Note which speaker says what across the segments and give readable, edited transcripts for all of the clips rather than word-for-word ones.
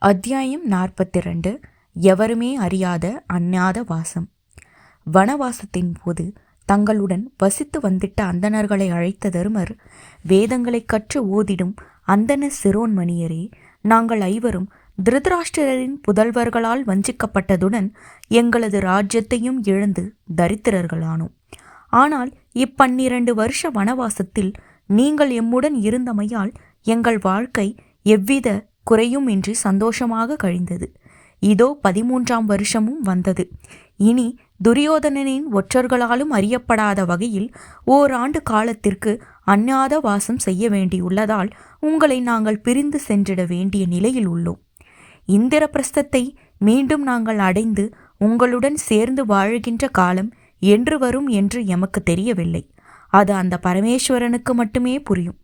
Speaker 1: அத்தியாயம் 42. எவருமே அறியாத அஞ்ஞாத வாசம். வனவாசத்தின் போது தங்களுடன் வசித்து வந்திட்ட அந்தணர்களை அழைத்த தருமர், வேதங்களை கற்று ஓதிடும் அந்தண சிரோன்மணியரே, நாங்கள் ஐவரும் திருதராஷ்டிரரின் புதல்வர்களால் வஞ்சிக்கப்பட்டதுடன் எங்களது ராஜ்யத்தையும் இழந்து தரித்திரர்களானோம். ஆனால் 12 வருஷ வனவாசத்தில் நீங்கள் எம்முடன் இருந்தமையால் எங்கள் வாழ்க்கை எவ்வித குறையும் இன்றி சந்தோஷமாக கழிந்தது. இதோ 13ஆம் வருஷமும் வந்தது. இனி துரியோதனனின் ஒற்றர்களாலும் அறியப்படாத வகையில் ஓராண்டு காலத்திற்கு அஞ்ஞாத வாசம் செய்ய வேண்டியுள்ளதால் உங்களை நாங்கள் பிரிந்து சென்றிட வேண்டிய நிலையில் உள்ளோம். இந்திரபிரஸ்தத்தை மீண்டும் நாங்கள் அடைந்து உங்களுடன் சேர்ந்து வாழுகின்ற காலம் என்று வரும் என்று எமக்கு தெரியவில்லை. அது அந்த பரமேஸ்வரனுக்கு மட்டுமே புரியும்.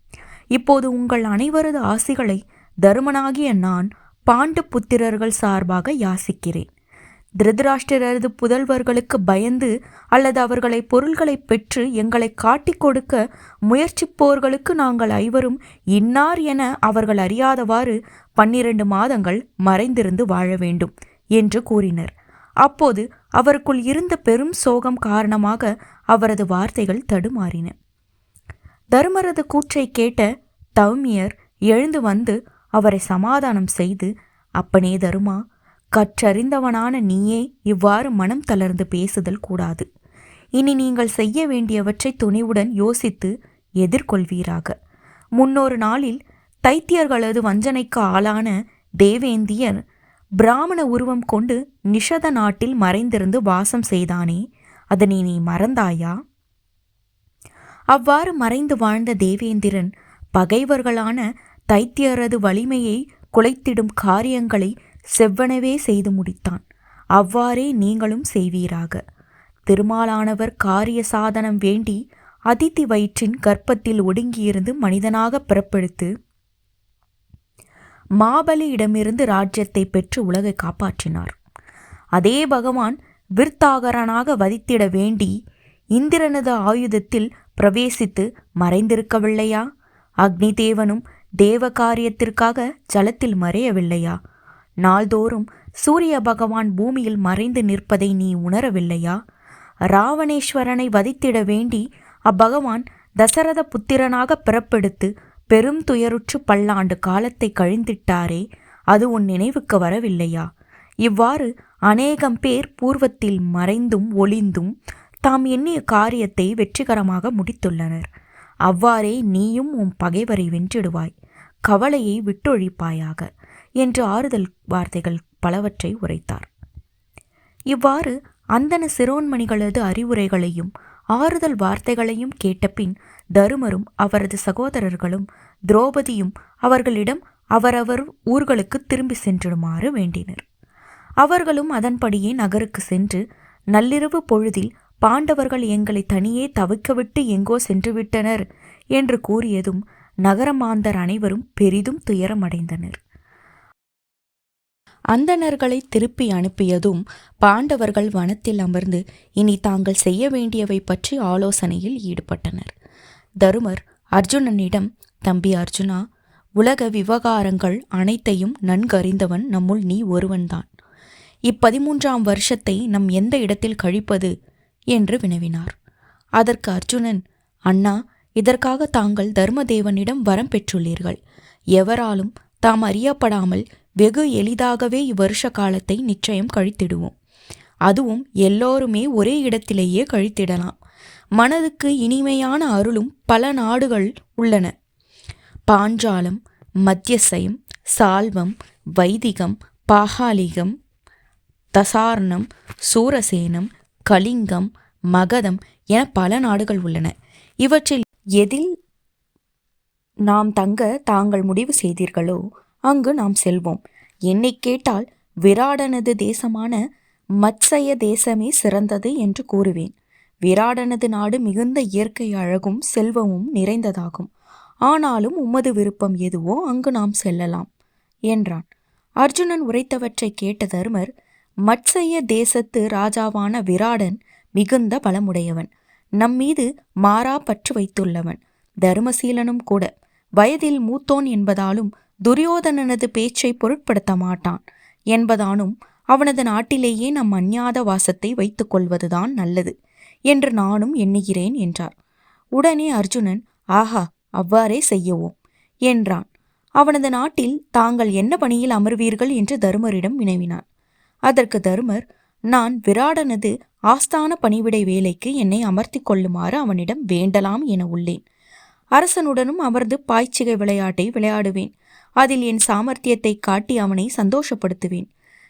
Speaker 1: இப்போது உங்கள் அனைவரது ஆசிகளை தருமனாகிய நான் பாண்டு புத்திரர்கள் சார்பாக யாசிக்கிறேன். திருதராஷ்டிரரது புதல்வர்களுக்கு பயந்து அல்லது அவர்களை பொருள்களை பெற்று எங்களை காட்டிக் கொடுக்க முயற்சிப்போர்களுக்கு நாங்கள் ஐவரும் இன்னார் என அவர்கள் அறியாதவாறு 12 மாதங்கள் மறைந்திருந்து வாழ வேண்டும் என்று கூறினர். அப்போது அவருக்குள் இருந்த பெரும் சோகம் காரணமாக அவரது வார்த்தைகள் தடுமாறின. தருமரது கூற்றை கேட்ட தௌமியர் எழுந்து வந்து அவரை சமாதானம் செய்து, அப்பனே தருமா, கற்றறிந்தவனான நீயே இவ்வாறு மனம் தளர்ந்து பேசுதல் கூடாது. இனி நீங்கள் செய்ய வேண்டியவற்றை துணிவுடன் யோசித்து எதிர்கொள்வீராக. முன்னொரு நாளில் தைத்தியர்களது வஞ்சனைக்கு ஆளான தேவேந்தியர் பிராமண உருவம் கொண்டு நிஷத நாட்டில் மறைந்திருந்து வாசம் செய்தானே, அதனை நீ மறந்தாயா? அவ்வாறு மறைந்து வாழ்ந்த தேவேந்திரன் பகைவர்களான தைத்தியரது வலிமையை குலைத்திடும் காரியங்களை செவ்வனவே செய்து முடித்தான். அவ்வாறே நீங்களும் செய்வீராக. திருமாலானவர் காரிய சாதனம் வேண்டி அதித்தி வயிற்றின் கர்ப்பத்தில் ஒடுங்கியிருந்து மனிதனாக பிறப்பெடுத்து மாபலியிடமிருந்து ராஜ்யத்தை பெற்று உலகை காப்பாற்றினார். அதே பகவான் விருத்தாகரனாக வதித்திட வேண்டி இந்திரனது ஆயுதத்தில் பிரவேசித்து மறைந்திருக்கவில்லையா? அக்னி தேவனும் தேவ காரியத்திற்காக ஜலத்தில் மறையவில்லையா? நாள்தோறும் சூரிய பகவான் பூமியில் மறைந்து நிற்பதை நீ உணரவில்லையா? ராவணேஸ்வரனை வதித்திட வேண்டி அப்பகவான் தசரத புத்திரனாக பிறப்பெடுத்து பெரும் துயருற்று பல்லாண்டு காலத்தை கழிந்திட்டாரே, அது உன் நினைவுக்கு வரவில்லையா? இவ்வாறு அநேகம் பேர் பூர்வத்தில் மறைந்தும் ஒளிந்தும் தாம் எண்ணிய காரியத்தை வெற்றிகரமாக முடித்துள்ளனர். அவ்வாறே நீயும் உன் பகைவரை வென்றிடுவாய், கவலையை விட்டொழிப்பாயாக என்று ஆறுதல் வார்த்தைகள் பலவற்றை உரைத்தார். இவ்வாறு அந்தண சிரோன்மணிகளது அறிவுரைகளையும் ஆறுதல் வார்த்தைகளையும் கேட்டபின் தருமரும் அவரது சகோதரர்களும் திரௌபதியும் அவர்களிடம் அவரவர் ஊர்களுக்கு திரும்பி சென்றிடுமாறு வேண்டினர். அவர்களும் அதன்படியே நகருக்கு சென்று நள்ளிரவு பொழுதில் பாண்டவர்கள் எங்களை தனியே தவிக்கவிட்டு எங்கோ சென்றுவிட்டனர் என்று கூறியதும் நகரமாந்தர் அனைவரும் பெரிதும் துயரமடைந்தனர். அந்தணர்களை திருப்பி அனுப்பியதும் பாண்டவர்கள் வனத்தில் அமர்ந்து இனி தாங்கள் செய்ய வேண்டியவை பற்றி ஆலோசனையில் ஈடுபட்டனர். தருமர் அர்ஜுனனிடம், தம்பி அர்ஜுனா, உலக விவகாரங்கள் அனைத்தையும் நன்கறிந்தவன் நம்முள் நீ ஒருவன்தான். 13ஆம் வருஷத்தை நம் எந்த இடத்தில் கழிப்பது என்று வினவினார். அதற்கு அர்ஜுனன், அண்ணா, இதற்காக தாங்கள் தர்மதேவனிடம் வரம் பெற்றுள்ளீர்கள். எவராலும் தாம் அறியப்படாமல் வெகு எளிதாகவே இவ்வருஷ காலத்தை நிச்சயம் கழித்திடுவோம். அதுவும் எல்லோருமே ஒரே இடத்திலேயே கழித்திடலாம். மனதுக்கு இனிமையான அருளும் பல நாடுகள் உள்ளன. பாஞ்சாலம், மத்தியசயம், சால்வம், வைதிகம், பாகாலிகம், தசார்ணம், சூரசேனம், கலிங்கம், மகதம் என பல நாடுகள் உள்ளன. இவற்றில் எதில் நாம் தங்க தாங்கள் முடிவு செய்தீர்களோ அங்கு நாம் செல்வோம். என்னை கேட்டால் விராடனது தேசமான மத்சய தேசமே சிறந்தது என்று கூறுவேன். விராடனது நாடு மிகுந்த இயற்கை அழகும் செல்வமும் நிறைந்ததாகும். ஆனாலும் உமது விருப்பம் எதுவோ அங்கு நாம் செல்லலாம் என்றான். அர்ஜுனன் உரைத்தவற்றை கேட்ட தருமர், மத்சய தேசத்து ராஜாவான விராடன் மிகுந்த பலமுடையவன், நம்மீது மாறா பற்று வைத்துள்ளவன், தருமசீலனும் கூட. வயதில் மூத்தோன் என்பதாலும் துரியோதனனது பேச்சை பொருட்படுத்த மாட்டான் என்பதானும் அவனது நாட்டிலேயே நம் அஞ்ஞாத வாசத்தை வைத்துக் கொள்வதுதான் நல்லது என்று நானும் எண்ணுகிறேன் என்றார். உடனே அர்ஜுனன், ஆஹா, அவ்வாறே செய்யவோம் என்றான். அவனது நாட்டில் தாங்கள் என்ன பணியில் அமர்வீர்கள் என்று தருமரிடம் வினவினான். அதற்கு தருமர், நான் விராடனது ஆஸ்தான பணிவிடை வேலைக்கு என்னை அமர்த்தி கொள்ளுமாறு அவனிடம் வேண்டலாம் என உள்ளேன். அரசனுடனும் அமர்ந்து பாய்ச்சிகை விளையாட்டை விளையாடுவேன். அதில் என் சாமர்த்தியத்தை காட்டி அவனை சந்தோஷப்படுத்துவேன்.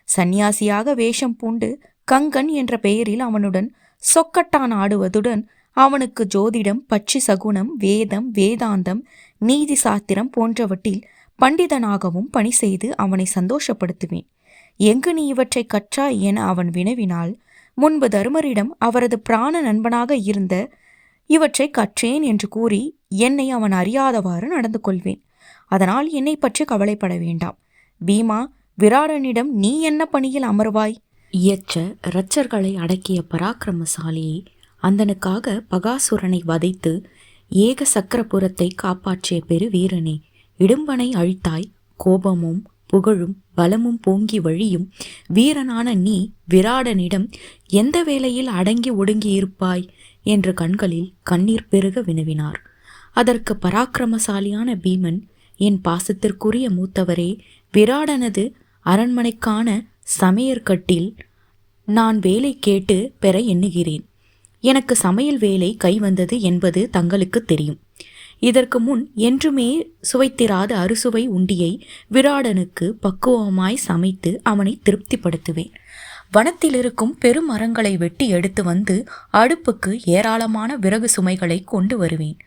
Speaker 1: சந்நியாசியாக வேஷம் பூண்டு கங்கன் என்ற பெயரில் அவனுடன் சொக்கட்டான் ஆடுவதுடன் அவனுக்கு ஜோதிடம், பட்சி சகுனம், வேதம், வேதாந்தம், நீதி சாத்திரம் போன்றவற்றில் பண்டிதனாகவும் பணி செய்து அவனை சந்தோஷப்படுத்துவேன். எங்கு நீ இவற்றை கற்றாய் என அவன் வினவினால், முன்பு தருமரிடம் அவரது பிராண நண்பனாக இருந்த இவற்றை கற்றேன் என்று கூறி என்னை அவன் அறியாதவாறு நடந்து கொள்வேன். அதனால் என்னை பற்றி கவலைப்பட வேண்டாம். பீமா, விராடனிடம் நீ என்ன பணியில் அமர்வாய்?
Speaker 2: இயற்ற இரட்சர்களை அடக்கிய பராக்கிரமசாலியை, அந்தனுக்காக பகாசுரனை வதைத்து ஏக சக்கரபுரத்தை காப்பாற்றிய பெரு வீரனே, இடும்பனை அழித்தாய். கோபமும் புகழும் பலமும் பொங்கி வழியும் வீரனான நீ விராடனிடம் எந்த வேளையில் அடங்கி ஒடுங்கி இருப்பாய் என்று கண்களில் கண்ணீர் பெருக வினவினார். அதற்கு பராக்கிரமசாலியான பீமன், என் பாசத்திற்குரிய மூத்தவரே, விராடனது அரண்மனைக்கான சமையற்கட்டில் நான் வேலை கேட்டு பெற எண்ணுகிறேன். எனக்கு சமையல் வேலை கைவந்தது என்பது தங்களுக்கு தெரியும். இதற்கு முன் என்றுமே சுவைத்திராத அறுசுவை உண்டியை விராடனுக்கு பக்குவமாய் சமைத்து அவனை திருப்திப்படுத்துவேன். வனத்தில் இருக்கும் பெரும் மரங்களை வெட்டி எடுத்து வந்து அடுப்புக்கு ஏராளமான விறகு சுமைகளை கொண்டு வருவேன்.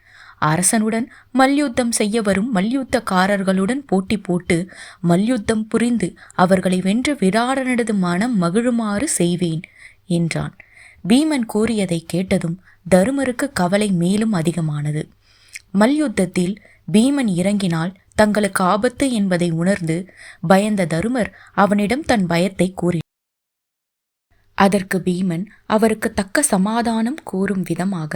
Speaker 2: அரசனுடன் மல்யுத்தம் செய்ய வரும் மல்யுத்தக்காரர்களுடன் போட்டி போட்டு மல்யுத்தம் புரிந்து அவர்களை வென்று விராடனது மனம் மகிழுமாறு செய்வேன் என்றான். பீமன் கூறியதை கேட்டதும் தருமருக்கு கவலை மேலும் அதிகமானது. மல்யுத்தத்தில் பீமன் இறங்கினால் தங்களுக்கு ஆபத்து என்பதை உணர்ந்து பயந்த தருமர் அவனிடம் தன் பயத்தை கூறினார். அதற்கு பீமன் அவருக்கு தக்க சமாதானம் கூறும் விதமாக,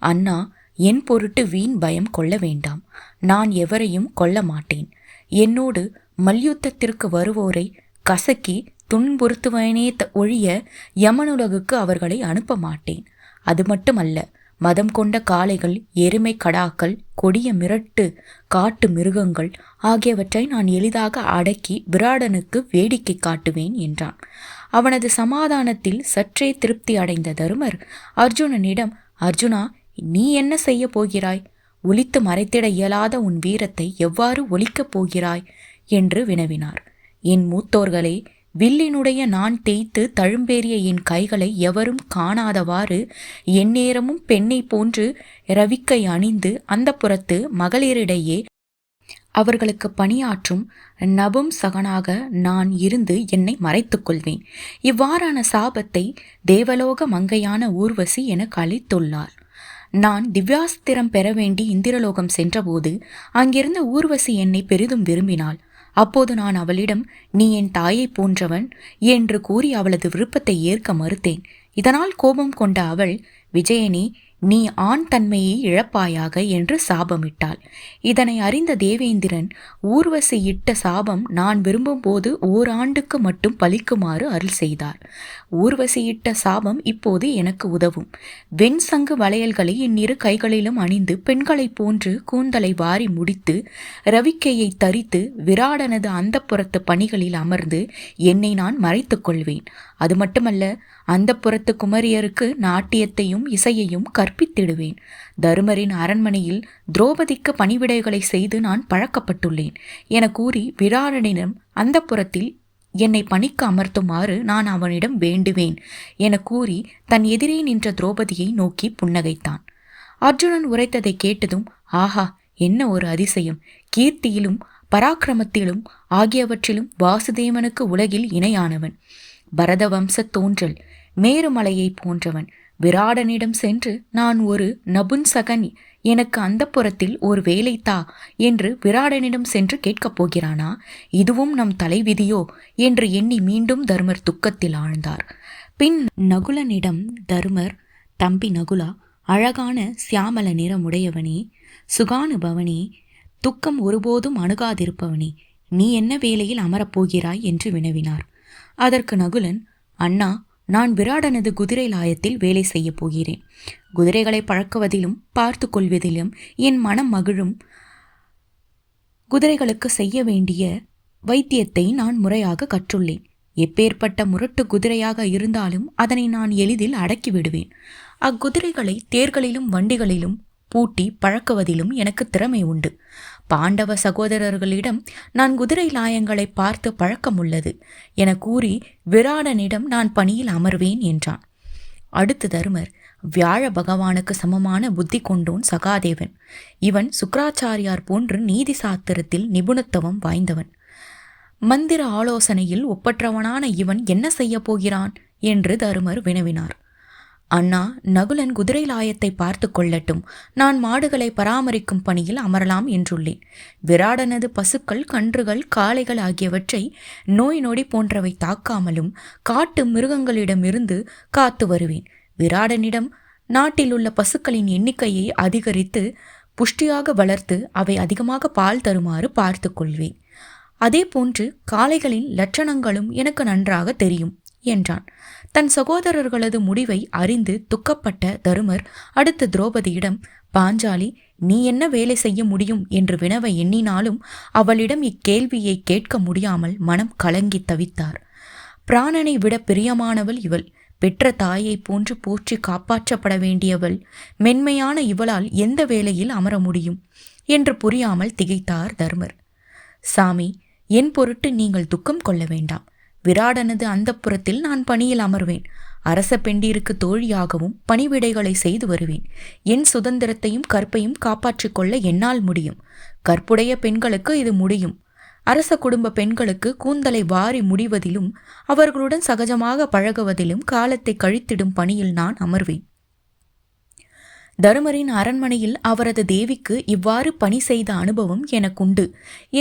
Speaker 2: அண்ணா, என் பொருட்டு வீண் பயம் கொள்ள வேண்டாம். நான் எவரையும் கொல்ல மாட்டேன். என்னோடு மல்யுத்தத்திற்கு வருவோரை கசக்கி துன்புறுத்துவனே ஒழிய யமனுலகுக்கு அவர்களை அனுப்ப மாட்டேன். அது மட்டுமல்ல, மதம் கொண்ட காளைகள், எருமை கடாக்கள், கொடிய மிரட்டு காட்டு மிருகங்கள் ஆகியவற்றை நான் எளிதாக அடக்கி விராடனுக்கு வேடிக்கை காட்டுவேன் என்றான். அவனது சமாதானத்தில் சற்றே திருப்தி அடைந்த தருமர் அர்ஜுனனிடம், அர்ஜுனா, நீ என்ன செய்ய போகிறாய்? ஒளித்து மறைத்திட இயலாத உன் வீரத்தை எவ்வாறு ஒழிக்கப் போகிறாய் என்று வினவினார். என் மூத்தோர்களே, வில்லினுடைய நான் தேய்த்து தழும்பேறிய என் கைகளை எவரும் காணாதவாறு எந்நேரமும் பெண்ணை போன்று ரவிக்கை அணிந்து அந்த புறத்து மகளிரிடையே அவர்களுக்கு பணியாற்றும் நபும்சகனாக நான் இருந்து என்னை மறைத்துக் கொள்வேன். இவ்வாறான சாபத்தை தேவலோக மங்கையான ஊர்வசி எனக்கு அளித்துள்ளார். நான் திவ்யாஸ்திரம் பெற வேண்டி இந்திரலோகம் சென்றபோது அங்கிருந்த ஊர்வசி என்னை பெரிதும் விரும்பினாள். அப்போது நான் அவளிடம், நீ என் தாயை போன்றவன் என்று கூறி அவளது விருப்பத்தை ஏற்க மறுத்தேன். இதனால் கோபம் கொண்ட அவள், விஜயனே, நீ ஆண் தன்மையை இழப்பாயாக என்று சாபமிட்டாள். இதனை அறிந்த தேவேந்திரன் ஊர்வசி இட்ட சாபம் நான் விரும்பும் போது ஓராண்டுக்கு மட்டும் பலிக்குமாறு அருள் செய்தார். ஊர்வசி இட்ட சாபம் இப்போது எனக்கு உதவும். வெண் சங்கு வளையல்களை என் இரு கைகளிலும் அணிந்து பெண்களைப் போன்று கூந்தலை வாரி முடித்து ரவிக்கையை தரித்து விராடனது அந்தப்புறத்து பணிகளில் அமர்ந்து என்னை நான் மறைத்து கொள்வேன். அது மட்டுமல்ல, அந்த புறத்து குமரியருக்கு நாட்டியத்தையும் இசையையும் கற்பித்திடுவேன். தருமரின் அரண்மனையில் திரௌபதிக்கு பணிவிடைகளை செய்து நான் பழக்கப்பட்டுள்ளேன் என கூறி விராடனிடம் அந்த புறத்தில் என்னை பணிக்கு அமர்த்துமாறு நான் அவனிடம் வேண்டுவேன் என கூறி தன் எதிரே நின்ற திரௌபதியை நோக்கி புன்னகைத்தான். அர்ஜுனன் உரைத்ததை கேட்டதும், ஆஹா, என்ன ஒரு அதிசயம்! கீர்த்தியிலும் பராக்கிரமத்திலும் ஆகியவற்றிலும் வாசுதேவனுக்கு உலகில் இணையானவன், பரத வம்ச தோன்றல், மேருமலையை போன்றவன். விராடனிடம் சென்று நான் ஒரு நபுன்சகன், எனக்கு அந்த புறத்தில் ஒரு வேலைத்தா என்று விராடனிடம் சென்று கேட்கப் போகிறானா? இதுவும் நம் தலைவிதியோ என்று எண்ணி மீண்டும் தருமர் துக்கத்தில் ஆழ்ந்தார். பின் நகுலனிடம் தருமர், தம்பி நகுலா, அழகான சியாமல நிறமுடையவனே, சுகானுபவனே, துக்கம் ஒருபோதும் அணுகாதிருப்பவனே, நீ என்ன வேலையில் அமரப்போகிறாய் என்று வினவினார். அதற்கு நகுலன், அண்ணா, நான் விராடனது குதிரை லாயத்தில் வேலை செய்யப் போகிறேன். குதிரைகளை பழக்குவதிலும் பார்த்து கொள்வதிலும் என் மனம் மகிழும். குதிரைகளுக்கு செய்ய வேண்டிய வைத்தியத்தை நான் முறையாக கற்றுள்ளேன். எப்பேற்பட்ட முரட்டு குதிரையாக இருந்தாலும் அதனை நான் எளிதில் அடக்கிவிடுவேன். அக்குதிரைகளை தேர்களிலும் வண்டிகளிலும் பூட்டி பழக்குவதிலும் எனக்கு திறமை உண்டு. பாண்டவ சகோதரர்களிடம் நான் குதிரை லாயங்களை பார்த்து பழக்கம் உள்ளது என கூறி விராடனிடம் நான் பணியில் அமர்வேன் என்றான். அடுத்து தருமர், வியாழ பகவானுக்கு சமமான புத்தி கொண்டோன் சகாதேவன். இவன் சுக்ராச்சாரியார் போன்று நீதி சாஸ்திரத்தில் நிபுணத்துவம் வாய்ந்தவன். மந்திர ஆலோசனையில் ஒப்பற்றவனான இவன் என்ன செய்ய போகிறான் என்று தருமர் வினவினார். அண்ணா, நகுலன் குதிரை லாயத்தை பார்த்து கொள்ளட்டும். நான் மாடுகளை பராமரிக்கும் பணியில் அமரலாம் என்றுள்ளேன். விராடனது பசுக்கள், கன்றுகள், காளைகள் ஆகியவற்றை நோய் நொடி போன்றவை தாக்காமலும் காட்டு மிருகங்களிடமிருந்து காத்து வருவேன். விராடனிடம் நாட்டில் உள்ள பசுக்களின் எண்ணிக்கையை அதிகரித்து புஷ்டியாக வளர்த்து அவை அதிகமாக பால் தருமாறு பார்த்து கொள்வேன். அதே போன்று காளைகளின் லட்சணங்களும் எனக்கு நன்றாக தெரியும் என்றான். தன் சகோதரர்களது முடிவை அறிந்து துக்கப்பட்ட தருமர் அடுத்து திரௌபதியிடம், பாஞ்சாலி, நீ என்ன வேலை செய்ய முடியும் என்று வினவ எண்ணினாலும் அவளிடம் இக்கேள்வியை கேட்க முடியாமல் மனம் கலங்கி தவித்தார். பிராணனை விட பிரியமானவள் இவள். பெற்ற தாயை போன்று போற்றி காப்பாற்றப்பட வேண்டியவள். மென்மையான இவளால் எந்த வேலையில் அமர முடியும் என்று புரியாமல் திகைத்தார் தருமர். சாமி, என் பொருட்டு நீங்கள் துக்கம் கொள்ள வேண்டாம். விராடனது அந்தப்புறத்தில் நான் பணியில் அமர்வேன். அரச பெண்டிருக்கு தோழியாகவும் பணிவிடைகளை செய்து வருவேன். என் சுதந்திரத்தையும் கற்பையும் காப்பாற்றிக் கொள்ள என்னால் முடியும். கற்புடைய பெண்களுக்கு இது முடியும். அரச குடும்ப பெண்களுக்கு கூந்தலை வாரி முடிவதிலும் அவர்களுடன் சகஜமாக பழகுவதிலும் காலத்தை கழித்திடும் பணியில் நான் அமர்வேன். தருமரின் அரண்மனையில் அவரது தேவிக்கு இவ்வாறு பணி செய்த அனுபவம் எனக்குண்டு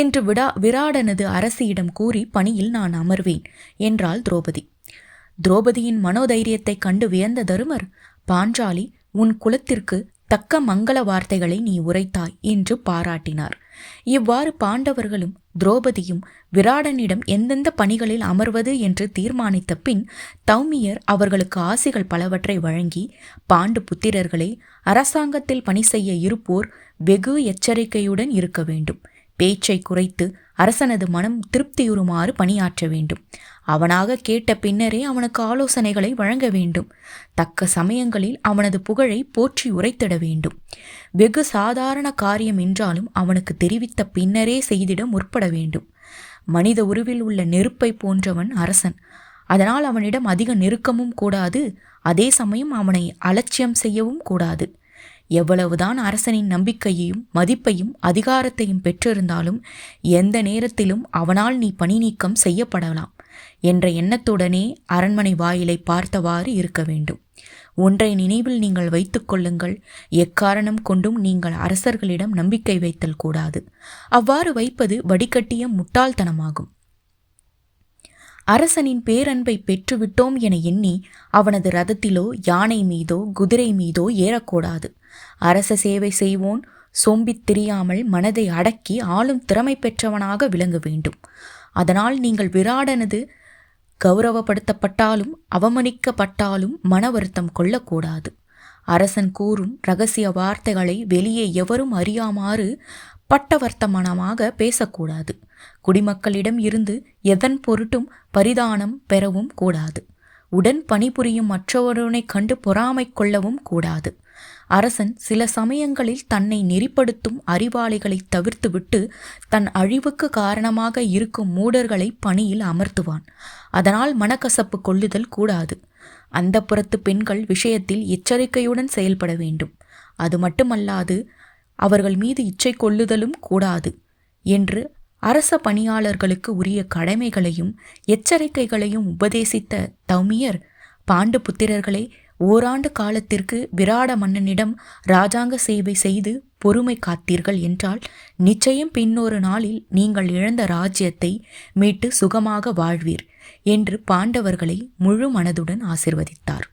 Speaker 2: என்று விராடனது அரசியிடம் கூறி பணியில் நான் அமர்வேன் என்றாள் திரௌபதி. திரௌபதியின் மனோதைரியத்தை கண்டு வியந்த தருமர், பாஞ்சாலி, உன் குலத்திற்கு தக்க மங்கள வார்த்தைகளை நீ உரைத்தாய் என்று பாராட்டினார். இவ்வாறு பாண்டவர்களும் திரௌபதியும் விராடனிடம் எந்தெந்த பணிகளில் அமர்வது என்று தீர்மானித்த பின் தௌமியர் அவர்களுக்கு ஆசிகள் பலவற்றை வழங்கி, பாண்டு புத்திரர்களை, அரசாங்கத்தில் பணி செய்ய இருப்போர் வெகு எச்சரிக்கையுடன் இருக்க வேண்டும். பேச்சை குறைத்து அரசனது மனம் திருப்தியுறுமாறு பணியாற்ற வேண்டும். அவனாக கேட்ட பின்னரே அவனுக்கு ஆலோசனைகளை வழங்க வேண்டும். தக்க சமயங்களில் அவனது புகழை போற்றி உரைத்திட வேண்டும். வெகு சாதாரண காரியம் என்றாலும் அவனுக்கு தெரிவித்த பின்னரே செய்திட முற்பட வேண்டும். மனித உருவில் உள்ள நெருப்பை போன்றவன் அரசன். அதனால் அவனிடம் அதிக நெருக்கமும் கூடாது. அதே சமயம் அவனை அலட்சியம் செய்யவும் கூடாது. எவ்வளவுதான் அரசனின் நம்பிக்கையையும் மதிப்பையும் அதிகாரத்தையும் பெற்றிருந்தாலும் எந்த நேரத்திலும் அவனால் நீ பணி நீக்கம் செய்யப்படலாம் என்ற எண்ணத்துடனே அரண்மனை வாயிலை பார்த்தவாறு இருக்க வேண்டும். ஒன்றை நினைவில் நீங்கள் வைத்துக் கொள்ளுங்கள். எக்காரணம் கொண்டும் நீங்கள் அரசர்களிடம் நம்பிக்கை வைத்தல் கூடாது. அவ்வாறு வைப்பது வடிகட்டிய முட்டாள்தனமாகும். அரசனின் பேரன்பை பெற்றுவிட்டோம் என எண்ணி அவனது ரதத்திலோ யானை மீதோ குதிரை மீதோ ஏறக்கூடாது. அரச சேவை செய்வோன் சோம்பித் திரியாமல் மனதை அடக்கி ஆளும் திறமை பெற்றவனாக விளங்க வேண்டும். அதனால் நீங்கள் விராடனது கௌரவப்படுத்தப்பட்டாலும் அவமதிக்கப்பட்டாலும் மன வருத்தம் கொள்ளக்கூடாது. அரசன் கூறும் இரகசிய வார்த்தைகளை வெளியே எவரும் அறியாமாறு பட்டவர்த்தமானமாக பேசக்கூடாது. குடிமக்களிடம் இருந்து எதன் பொருட்டும் பரிதானம் பெறவும் கூடாது. உடன் பணிபுரியும் மற்றவருனை கண்டு பொறாமை கொள்ளவும் கூடாது. அரசன் சில சமயங்களில் தன்னை நெறிப்படுத்தும் அறிவாளிகளை தவிர்த்துவிட்டு தன் அழிவுக்கு காரணமாக இருக்கும் மூடர்களை பணியில் அமர்த்துவான். அதனால் மனக்கசப்பு கொள்ளுதல் கூடாது. அந்தப்புறத்து பெண்கள் விஷயத்தில் எச்சரிக்கையுடன் செயல்பட வேண்டும். அது மட்டுமல்லாது அவர்கள் மீது இச்சை கொள்ளுதலும் கூடாது என்று அரச பணியாளர்களுக்கு உரிய கடமைகளையும் எச்சரிக்கைகளையும் உபதேசித்த தௌமியர், பாண்டு புத்திரர்களை, ஓராண்டு காலத்திற்கு விராட மன்னனிடம் இராஜாங்க சேவை செய்து பொறுமை காத்தீர்கள் என்றால் நிச்சயம் பின்னொரு நாளில் நீங்கள் இழந்த ராஜ்யத்தை மீட்டு சுகமாக வாழ்வீர் என்று பாண்டவர்களை முழு மனதுடன் ஆசிர்வதித்தார்.